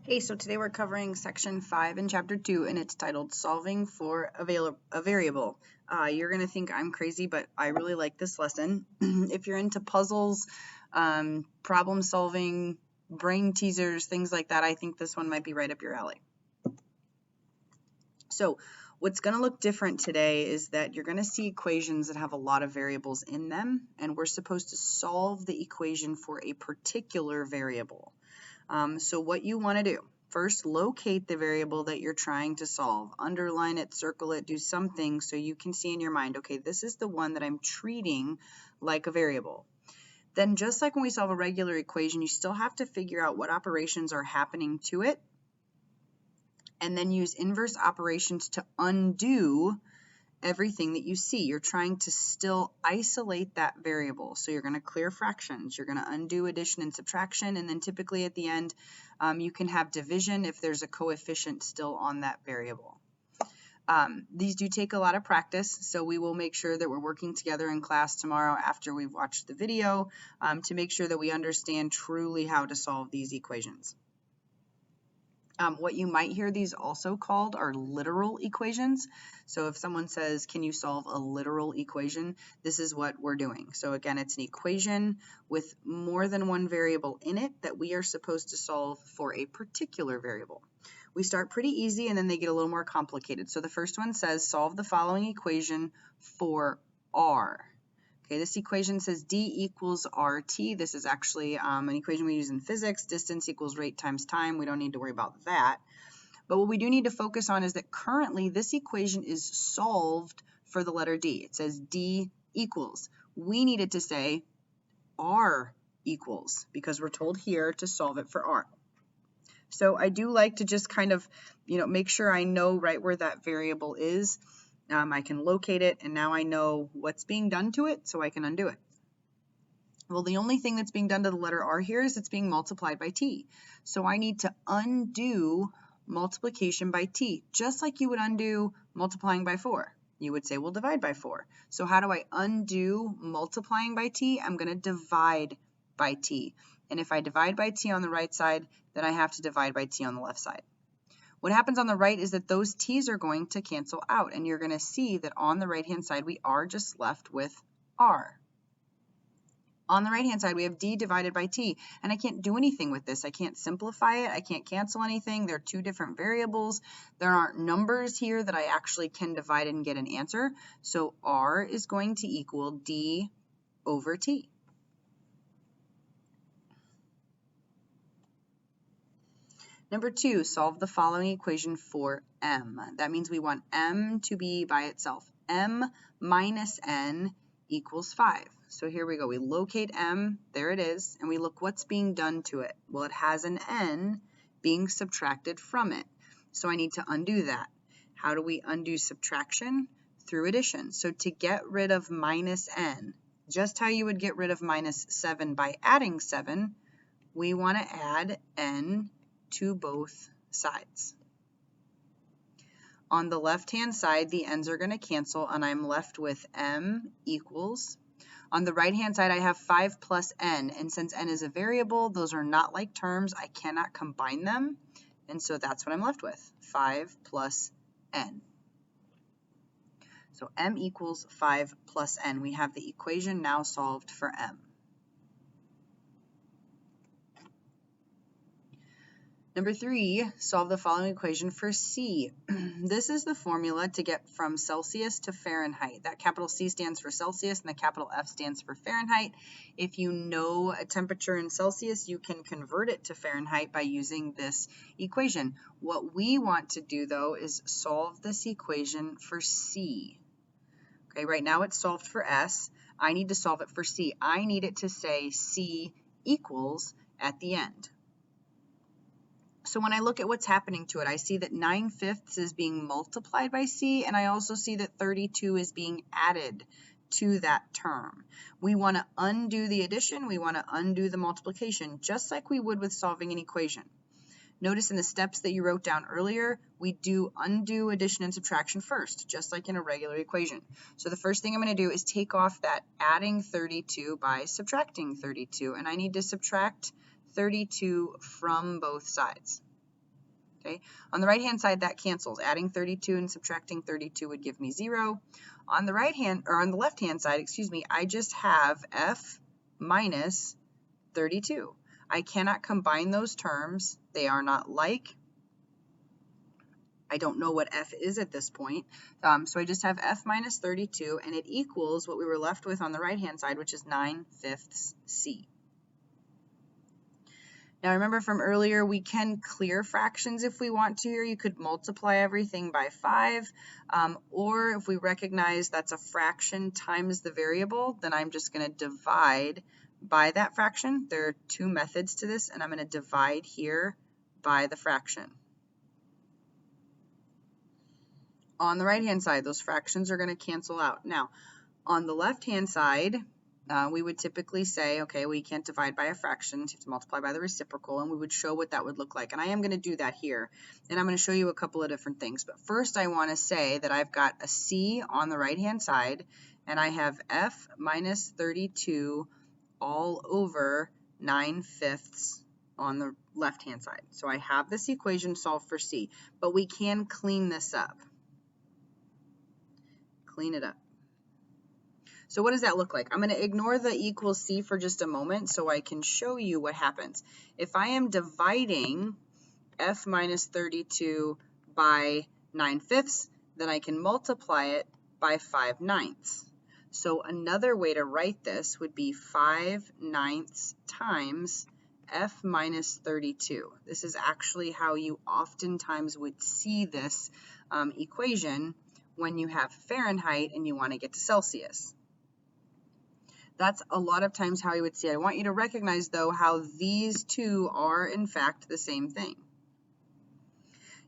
Hey, so today we're covering section 5 in chapter 2, and it's titled Solving for a Variable. You're going to think I'm crazy, but I really like this lesson. If you're into puzzles, problem solving, brain teasers, things like that, I think this one might be right up your alley. So what's going to look different today is that you're going to see equations that have a lot of variables in them, and we're supposed to solve the equation for a particular variable. So what you want to do, first locate the variable that you're trying to solve. Underline it, circle it, do something so you can see in your mind, okay, this is the one that I'm treating like a variable. Then just like when we solve a regular equation, you still have to figure out what operations are happening to it, and then use inverse operations to undo everything that you see. You're trying to still isolate that variable. So you're going to clear fractions, you're going to undo addition and subtraction, and then typically at the end you can have division if there's a coefficient still on that variable. These do take a lot of practice, so we will make sure that we're working together in class tomorrow after we've watched the video to make sure that we understand truly how to solve these equations. What you might hear these also called are literal equations. So if someone says, can you solve a literal equation? This is what we're doing. So again, it's an equation with more than one variable in it that we are supposed to solve for a particular variable. We start pretty easy and then they get a little more complicated. So the first one says, solve the following equation for R. Okay, this equation says D equals RT. This is actually an equation we use in physics. Distance equals rate times time. We don't need to worry about that. But what we do need to focus on is that currently this equation is solved for the letter D. It says D equals. We need it to say R equals because we're told here to solve it for R. So I do like to just kind of, make sure I know right where that variable is. I can locate it, and now I know what's being done to it, so I can undo it. Well, the only thing that's being done to the letter R here is it's being multiplied by t. So I need to undo multiplication by t, just like you would undo multiplying by 4. You would say, well, divide by 4. So how do I undo multiplying by t? I'm going to divide by t. And if I divide by t on the right side, then I have to divide by t on the left side. What happens on the right is that those t's are going to cancel out, and you're going to see that on the right-hand side, we are just left with r. On the right-hand side, we have d divided by t, and I can't do anything with this. I can't simplify it. I can't cancel anything. They're two different variables. There aren't numbers here that I actually can divide and get an answer, so r is going to equal d over t. Number 2, solve the following equation for m. That means we want m to be by itself. M minus n equals 5. So here we go. We locate m, there it is, and we look what's being done to it. Well, it has an n being subtracted from it. So I need to undo that. How do we undo subtraction? Through addition. So to get rid of minus n, just how you would get rid of minus 7 by adding 7, we want to add n to both sides. On the left-hand side, the n's are going to cancel, and I'm left with m equals. On the right-hand side, I have 5 plus n, and since n is a variable, those are not like terms. I cannot combine them, and so that's what I'm left with, 5 plus n. So m equals 5 plus n. We have the equation now solved for m. Number 3, solve the following equation for C. This is the formula to get from Celsius to Fahrenheit. That capital C stands for Celsius and the capital F stands for Fahrenheit. If you know a temperature in Celsius, you can convert it to Fahrenheit by using this equation. What we want to do, though, is solve this equation for C. Okay, right now it's solved for S. I need to solve it for C. I need it to say C equals at the end. So when I look at what's happening to it, I see that 9/5 is being multiplied by C, and I also see that 32 is being added to that term. We want to undo the addition, we want to undo the multiplication, just like we would with solving an equation. Notice in the steps that you wrote down earlier, we do undo addition and subtraction first, just like in a regular equation. So the first thing I'm going to do is take off that adding 32 by subtracting 32, and I need to subtract 32 from both sides. Okay, on the right-hand side, that cancels. Adding 32 and subtracting 32 would give me 0. On the on the left-hand side, excuse me, I just have f minus 32. I cannot combine those terms. They are not like. I don't know what f is at this point. So I just have f minus 32, and it equals what we were left with on the right-hand side, which is 9/5 c. Now remember from earlier, we can clear fractions if we want to here. You could multiply everything by 5, or if we recognize that's a fraction times the variable, then I'm just going to divide by that fraction. There are two methods to this, and I'm going to divide here by the fraction. On the right-hand side, those fractions are going to cancel out. Now, on the left-hand side, we would typically say, okay, we can't divide by a fraction, so you have to multiply by the reciprocal, and we would show what that would look like. And I am going to do that here, and I'm going to show you a couple of different things. But first, I want to say that I've got a c on the right-hand side, and I have f minus 32 all over 9/5 on the left-hand side. So I have this equation solved for c, but we can clean this up. Clean it up. So what does that look like? I'm going to ignore the equals c for just a moment so I can show you what happens. If I am dividing f minus 32 by 9/5, then I can multiply it by 5/9. So another way to write this would be 5/9 times f minus 32. This is actually how you oftentimes would see this equation when you have Fahrenheit and you want to get to Celsius. That's a lot of times how you would see it. I want you to recognize, though, how these two are, in fact, the same thing.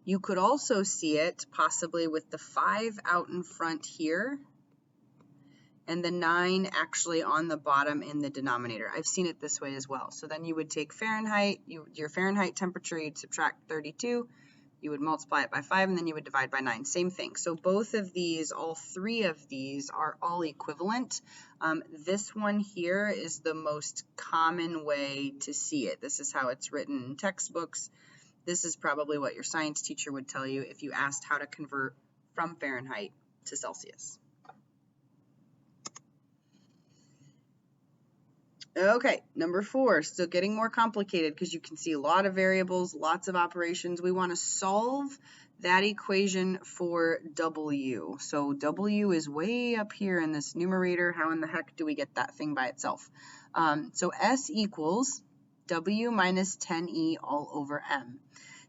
You could also see it possibly with the 5 out in front here and the 9 actually on the bottom in the denominator. I've seen it this way as well. So then you would take Fahrenheit, your Fahrenheit temperature, you'd subtract 32, you would multiply it by 5, and then you would divide by 9. Same thing. So both of these, all three of these, are all equivalent. This one here is the most common way to see it. This is how it's written in textbooks. This is probably what your science teacher would tell you if you asked how to convert from Fahrenheit to Celsius. Okay, number 4, still getting more complicated because you can see a lot of variables, lots of operations. We want to solve that equation for W. So W is way up here in this numerator. How in the heck do we get that thing by itself? So S equals W minus 10E all over M.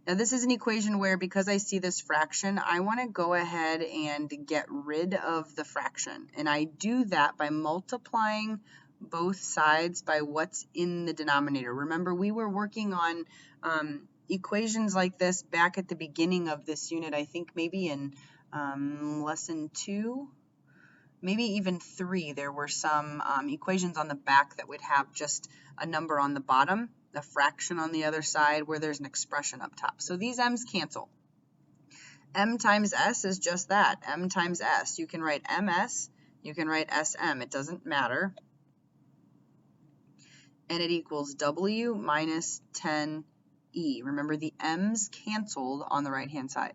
Now this is an equation where, because I see this fraction, I want to go ahead and get rid of the fraction. And I do that by multiplying both sides by what's in the denominator. Remember, we were working on equations like this back at the beginning of this unit, I think maybe in lesson 2, maybe even 3. There were some equations on the back that would have just a number on the bottom, a fraction on the other side where there's an expression up top. So these m's cancel. M times S is just that, M times S. You can write MS, you can write SM, it doesn't matter. And it equals W minus 10E. Remember, the M's canceled on the right-hand side.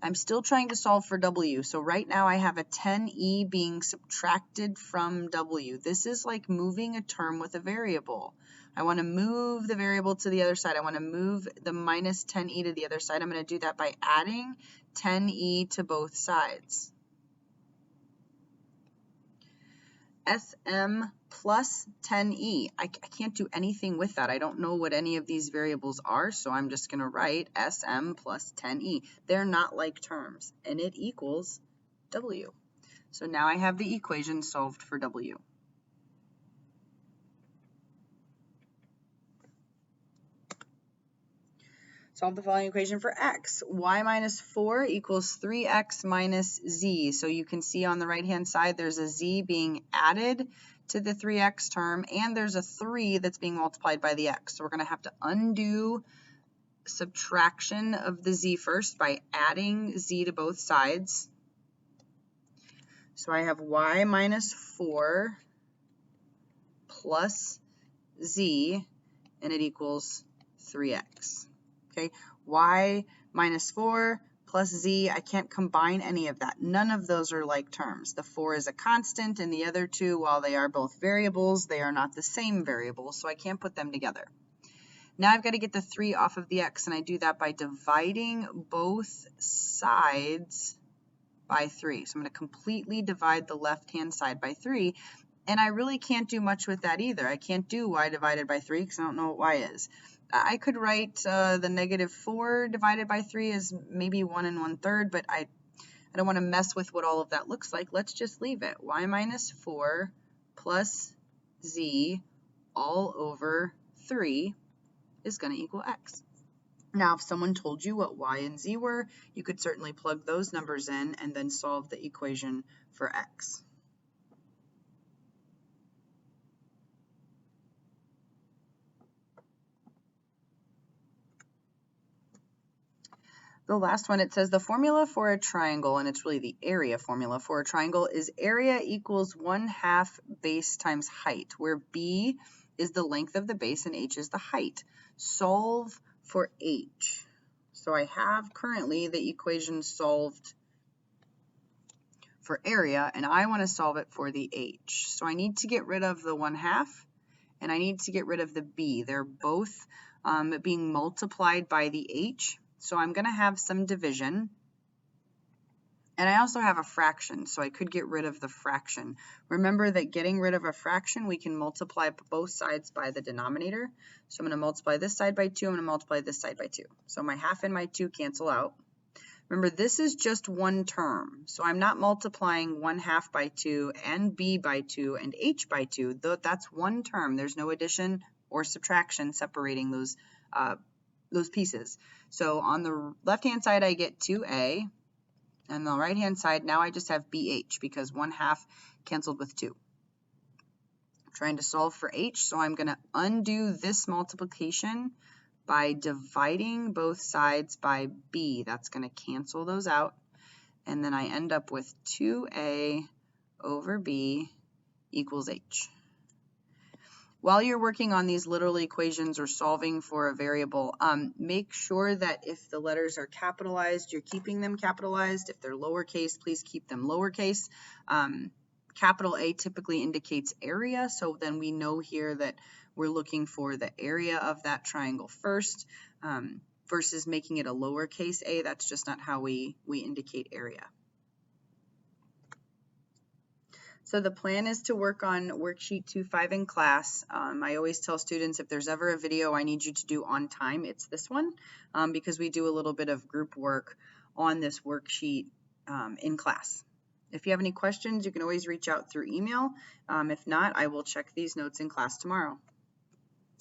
I'm still trying to solve for W. So right now I have a 10E being subtracted from W. This is like moving a term with a variable. I want to move the variable to the other side. I want to move the minus 10E to the other side. I'm going to do that by adding 10E to both sides. SM plus 10E. I can't do anything with that. I don't know what any of these variables are, so I'm just going to write SM plus 10E. They're not like terms, and it equals W. So now I have the equation solved for W. Solve the following equation for x. Y minus 4 equals 3x minus z. So you can see on the right-hand side there's a z being added to the 3x term, and there's a 3 that's being multiplied by the x. So we're going to have to undo subtraction of the z first by adding z to both sides. So I have y minus 4 plus z, and it equals 3x. Okay, y minus 4 plus z. I can't combine any of that. None of those are like terms. The 4 is a constant, and the other two, while they are both variables, they are not the same variable, so I can't put them together. Now I've got to get the 3 off of the x, and I do that by dividing both sides by 3. So I'm going to completely divide the left-hand side by 3, and I really can't do much with that either. I can't do y divided by 3 because I don't know what y is. I could write the negative 4 divided by 3 as maybe 1 1/3, but I don't want to mess with what all of that looks like. Let's just leave it. Y minus 4 plus z all over 3 is going to equal x. Now, if someone told you what y and z were, you could certainly plug those numbers in and then solve the equation for x. The last one, it says the formula for a triangle, and it's really the area formula for a triangle, is area equals 1/2 base times height, where b is the length of the base and h is the height. Solve for h. So I have currently the equation solved for area, and I want to solve it for the h. So I need to get rid of the 1/2, and I need to get rid of the b. They're both being multiplied by the h. So I'm going to have some division, and I also have a fraction, so I could get rid of the fraction. Remember that getting rid of a fraction, we can multiply both sides by the denominator. So I'm going to multiply this side by 2, I'm going to multiply this side by 2. So my half and my 2 cancel out. Remember, this is just one term, so I'm not multiplying 1/2 by 2 and b by 2 and h by 2. That's one term. There's no addition or subtraction separating those pieces. So on the left-hand side, I get 2a, and on the right-hand side, now I just have bh because 1/2 canceled with 2. I'm trying to solve for h, so I'm going to undo this multiplication by dividing both sides by b. That's going to cancel those out, and then I end up with 2a over b equals h. While you're working on these literal equations or solving for a variable, make sure that if the letters are capitalized, you're keeping them capitalized. If they're lowercase, please keep them lowercase. Capital A typically indicates area, so then we know here that we're looking for the area of that triangle first, versus making it a lowercase a. That's just not how we indicate area. So the plan is to work on worksheet 2.5 in class. I always tell students if there's ever a video I need you to do on time, it's this one, because we do a little bit of group work on this worksheet in class. If you have any questions, you can always reach out through email. If not, I will check these notes in class tomorrow.